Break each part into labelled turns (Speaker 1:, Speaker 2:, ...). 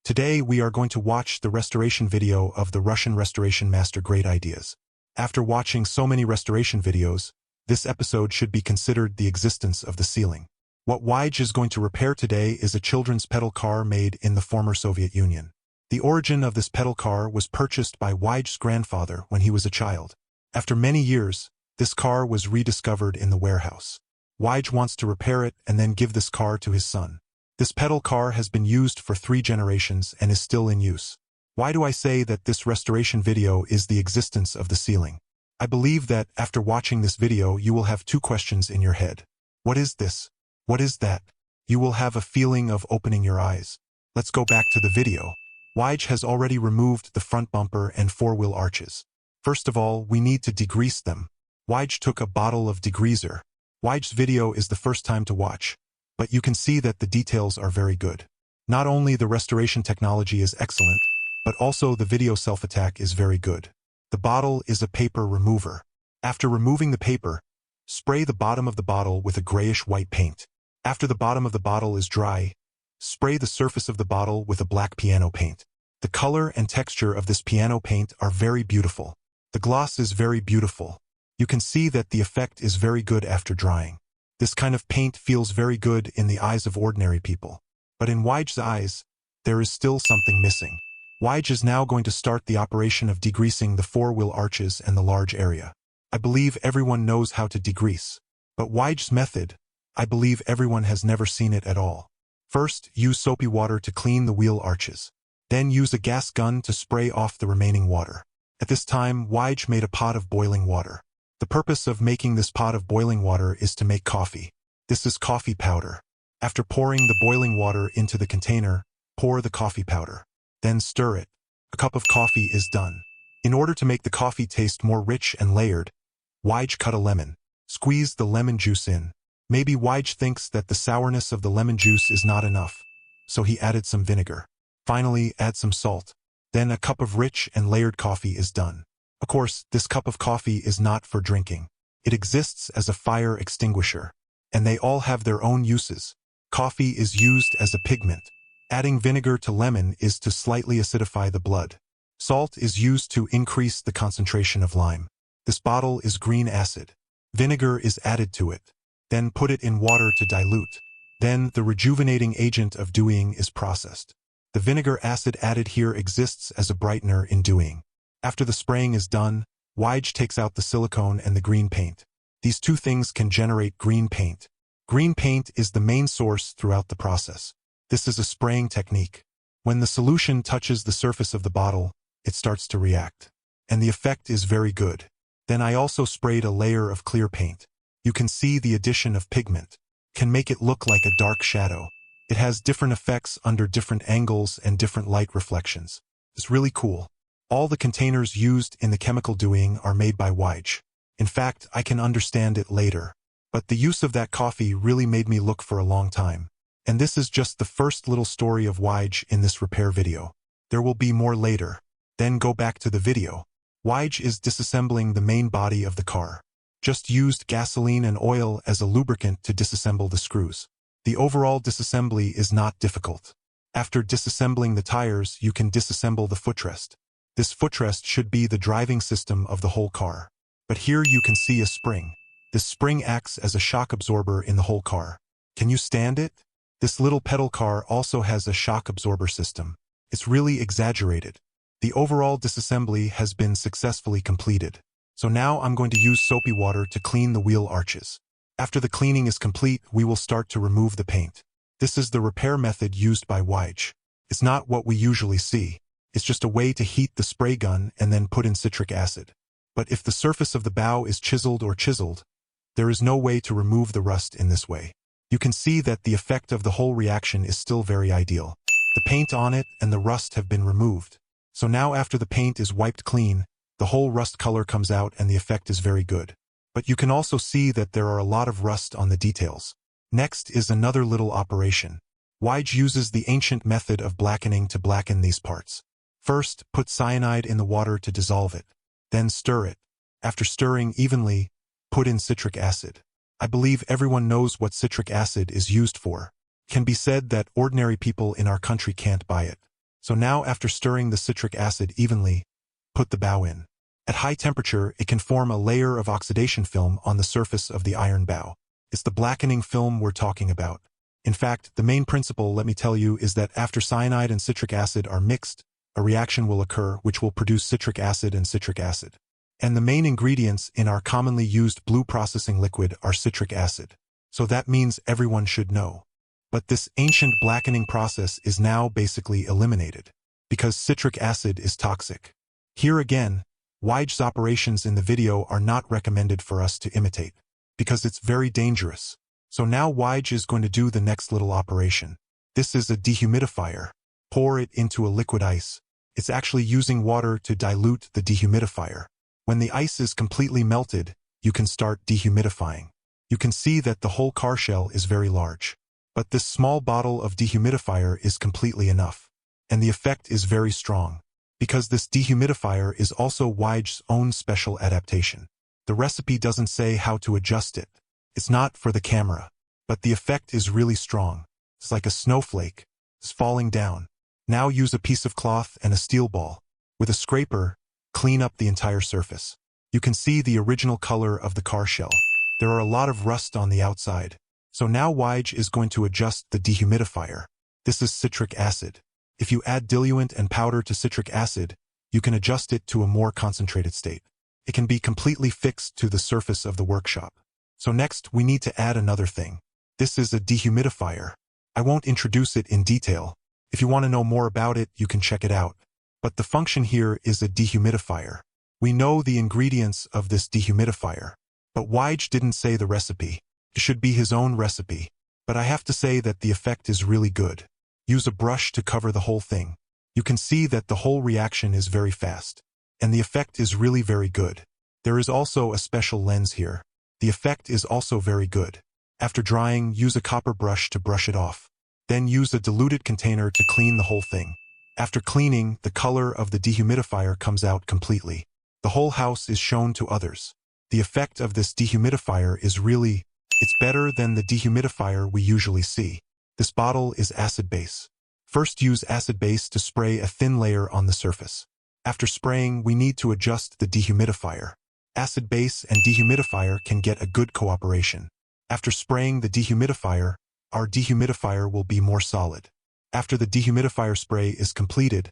Speaker 1: Today we are going to watch the restoration video of the Russian restoration master Great Ideas. After watching so many restoration videos, this episode should be considered the existence of the ceiling. What Wyge is going to repair today is a children's pedal car made in the former Soviet Union. The origin of this pedal car was purchased by Wyge's grandfather when he was a child. After many years, this car was rediscovered in the warehouse. Wyge wants to repair it and then give this car to his son. This pedal car has been used for 3 generations and is still in use. Why do I say that this restoration video is the existence of the ceiling? I believe that after watching this video you will have 2 questions in your head. What is this? What is that? You will have a feeling of opening your eyes. Let's go back to the video. Wyge has already removed the front bumper and 4-wheel arches. First of all, we need to degrease them. Wyge took a bottle of degreaser. Wyge's video is the first time to watch, but you can see that the details are very good. Not only the restoration technology is excellent, but also the video self-attack is very good. The bottle is a paper remover. After removing the paper, spray the bottom of the bottle with a grayish-white paint. After the bottom of the bottle is dry, spray the surface of the bottle with a black piano paint. The color and texture of this piano paint are very beautiful. The gloss is very beautiful. You can see that the effect is very good after drying. This kind of paint feels very good in the eyes of ordinary people. But in Wyge's eyes, there is still something missing. Wyge is now going to start the operation of degreasing the 4-wheel arches and the large area. I believe everyone knows how to degrease. But Wyge's method, I believe everyone has never seen it at all. First, use soapy water to clean the wheel arches. Then use a gas gun to spray off the remaining water. At this time, Wyge made a pot of boiling water. The purpose of making this pot of boiling water is to make coffee. This is coffee powder. After pouring the boiling water into the container, pour the coffee powder. Then stir it. A cup of coffee is done. In order to make the coffee taste more rich and layered, Wyge cut a lemon. Squeeze the lemon juice in. Maybe Wyge thinks that the sourness of the lemon juice is not enough, so he added some vinegar. Finally, add some salt. Then a cup of rich and layered coffee is done. Of course, this cup of coffee is not for drinking. It exists as a fire extinguisher, and they all have their own uses. Coffee is used as a pigment. Adding vinegar to lemon is to slightly acidify the blood. Salt is used to increase the concentration of lime. This bottle is green acid. Vinegar is added to it. Then put it in water to dilute. Then the rejuvenating agent of deweying is processed. The vinegar acid added here exists as a brightener in deweying. After the spraying is done, Wyge takes out the silicone and the green paint. These 2 things can generate green paint. Green paint is the main source throughout the process. This is a spraying technique. When the solution touches the surface of the bottle, it starts to react. And the effect is very good. Then I also sprayed a layer of clear paint. You can see the addition of pigment. Can make it look like a dark shadow. It has different effects under different angles and different light reflections. It's really cool. All the containers used in the chemical deweying are made by Wyge. In fact, I can understand it later. But the use of that coffee really made me look for a long time. And this is just the first little story of Wyge in this repair video. There will be more later. Then go back to the video. Wyge is disassembling the main body of the car. Just used gasoline and oil as a lubricant to disassemble the screws. The overall disassembly is not difficult. After disassembling the tires, you can disassemble the footrest. This footrest should be the driving system of the whole car. But here you can see a spring. This spring acts as a shock absorber in the whole car. Can you stand it? This little pedal car also has a shock absorber system. It's really exaggerated. The overall disassembly has been successfully completed. So now I'm going to use soapy water to clean the wheel arches. After the cleaning is complete, we will start to remove the paint. This is the repair method used by Wyge. It's not what we usually see. It's just a way to heat the spray gun and then put in citric acid. But if the surface of the bow is chiseled, there is no way to remove the rust in this way. You can see that the effect of the whole reaction is still very ideal. The paint on it and the rust have been removed. So now after the paint is wiped clean, the whole rust color comes out and the effect is very good. But you can also see that there are a lot of rust on the details. Next is another little operation. Wyge uses the ancient method of blackening to blacken these parts. First, put cyanide in the water to dissolve it. Then stir it. After stirring evenly, put in citric acid. I believe everyone knows what citric acid is used for. It can be said that ordinary people in our country can't buy it. So now after stirring the citric acid evenly, put the bow in. At high temperature, it can form a layer of oxidation film on the surface of the iron bow. It's the blackening film we're talking about. In fact, the main principle, let me tell you, is that after cyanide and citric acid are mixed, a reaction will occur which will produce citric acid and citric acid. And the main ingredients in our commonly used blue processing liquid are citric acid. So that means everyone should know. But this ancient blackening process is now basically eliminated, because citric acid is toxic. Here again, Weige's operations in the video are not recommended for us to imitate, because it's very dangerous. So now Weige is going to do the next little operation. This is a dehumidifier. Pour it into a liquid ice. It's actually using water to dilute the dehumidifier. When the ice is completely melted, you can start dehumidifying. You can see that the whole car shell is very large. But this small bottle of dehumidifier is completely enough. And the effect is very strong. Because this dehumidifier is also Weige's own special adaptation. The recipe doesn't say how to adjust it. It's not for the camera. But the effect is really strong. It's like a snowflake. It's falling down. Now use a piece of cloth and a steel ball. With a scraper, clean up the entire surface. You can see the original color of the car shell. There are a lot of rust on the outside. So now Weige is going to adjust the dehumidifier. This is citric acid. If you add diluent and powder to citric acid, you can adjust it to a more concentrated state. It can be completely fixed to the surface of the workshop. So next, we need to add another thing. This is a dehumidifier. I won't introduce it in detail. If you want to know more about it, you can check it out. But the function here is a dehumidifier. We know the ingredients of this dehumidifier. But Weige didn't say the recipe. It should be his own recipe. But I have to say that the effect is really good. Use a brush to cover the whole thing. You can see that the whole reaction is very fast. And the effect is really very good. There is also a special lens here. The effect is also very good. After drying, use a copper brush to brush it off. Then use a diluted container to clean the whole thing. After cleaning, the color of the dehumidifier comes out completely. The whole house is shown to others. The effect of this dehumidifier is really, it's better than the dehumidifier we usually see. This bottle is acid base. First use acid base to spray a thin layer on the surface. After spraying, we need to adjust the dehumidifier. Acid base and dehumidifier can get a good cooperation. After spraying the dehumidifier, our dehumidifier will be more solid. After the dehumidifier spray is completed,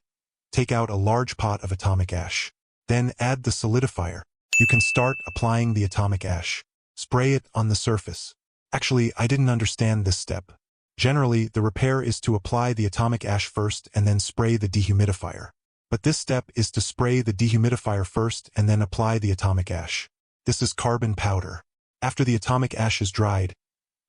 Speaker 1: take out a large pot of atomic ash. Then add the solidifier. You can start applying the atomic ash. Spray it on the surface. Actually, I didn't understand this step. Generally, the repair is to apply the atomic ash first and then spray the dehumidifier. But this step is to spray the dehumidifier first and then apply the atomic ash. This is carbon powder. After the atomic ash is dried,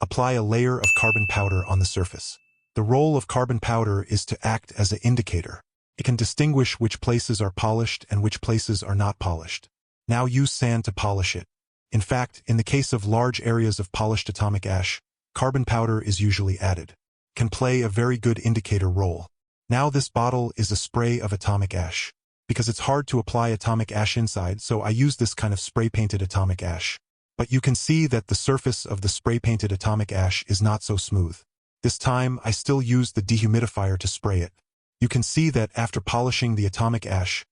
Speaker 1: apply a layer of carbon powder on the surface. The role of carbon powder is to act as an indicator. It can distinguish which places are polished and which places are not polished. Now use sand to polish it. In fact, in the case of large areas of polished atomic ash, carbon powder is usually added. Can play a very good indicator role. Now this bottle is a spray of atomic ash. Because it's hard to apply atomic ash inside, so I use this kind of spray-painted atomic ash. But you can see that the surface of the spray-painted atomic ash is not so smooth. This time, I still use the dehumidifier to spray it. You can see that after polishing the atomic ash,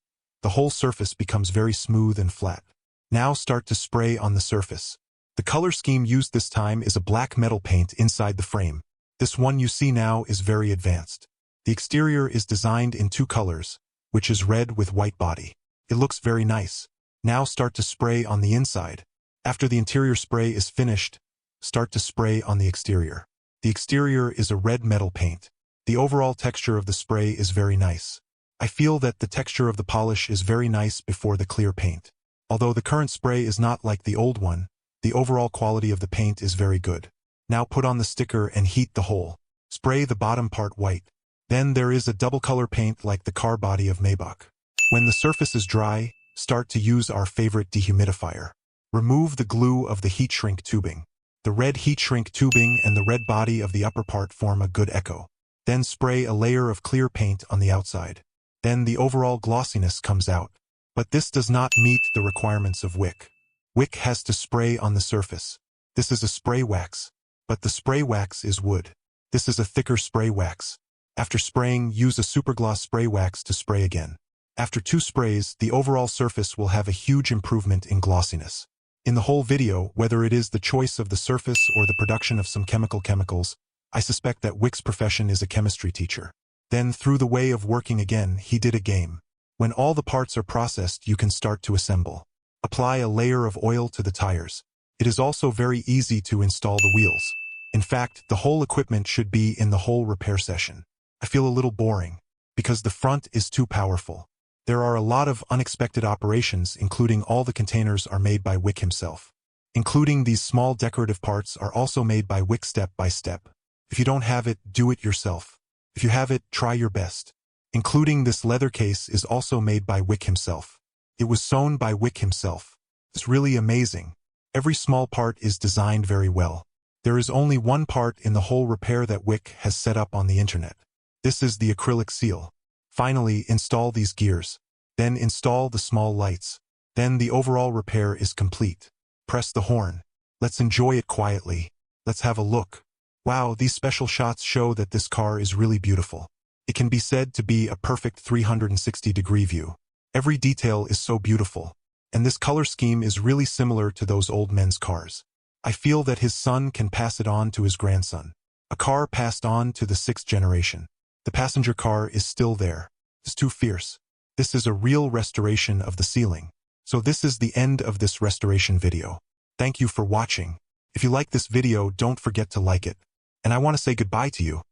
Speaker 1: the whole surface becomes very smooth and flat. Now start to spray on the surface. The color scheme used this time is a black metal paint inside the frame. This one you see now is very advanced. The exterior is designed in 2 colors, which is red with white body. It looks very nice. Now start to spray on the inside. After the interior spray is finished, start to spray on the exterior. The exterior is a red metal paint. The overall texture of the spray is very nice. I feel that the texture of the polish is very nice before the clear paint. Although the current spray is not like the old one, the overall quality of the paint is very good. Now put on the sticker and heat the whole. Spray the bottom part white. Then there is a double color paint like the car body of Maybach. When the surface is dry, start to use our favorite dehumidifier. Remove the glue of the heat shrink tubing. The red heat shrink tubing and the red body of the upper part form a good echo. Then spray a layer of clear paint on the outside. Then the overall glossiness comes out. But this does not meet the requirements of wick. Wick has to spray on the surface. This is a spray wax. But the spray wax is wood. This is a thicker spray wax. After spraying, use a Supergloss spray wax to spray again. After 2 sprays, the overall surface will have a huge improvement in glossiness. In the whole video, whether it is the choice of the surface or the production of some chemicals, I suspect that Wick's profession is a chemistry teacher. Then, through the way of working again, he did a game. When all the parts are processed, you can start to assemble. Apply a layer of oil to the tires. It is also very easy to install the wheels. In fact, the whole equipment should be in the whole repair session. I feel a little boring, because the front is too powerful. There are a lot of unexpected operations, including all the containers are made by Wick himself. Including these small decorative parts are also made by Wick step by step. If you don't have it, do it yourself. If you have it, try your best. Including this leather case is also made by Wick himself. It was sewn by Wick himself. It's really amazing. Every small part is designed very well. There is only one part in the whole repair that Wick has set up on the internet. This is the acrylic seal. Finally, install these gears. Then install the small lights. Then the overall repair is complete. Press the horn. Let's enjoy it quietly. Let's have a look. Wow, these special shots show that this car is really beautiful. It can be said to be a perfect 360-degree view. Every detail is so beautiful. And this color scheme is really similar to those old men's cars. I feel that his son can pass it on to his grandson. A car passed on to the 6th generation. The passenger car is still there. It's too fierce. This is a real restoration of the ceiling. So this is the end of this restoration video. Thank you for watching. If you like this video, don't forget to like it. And I want to say goodbye to you.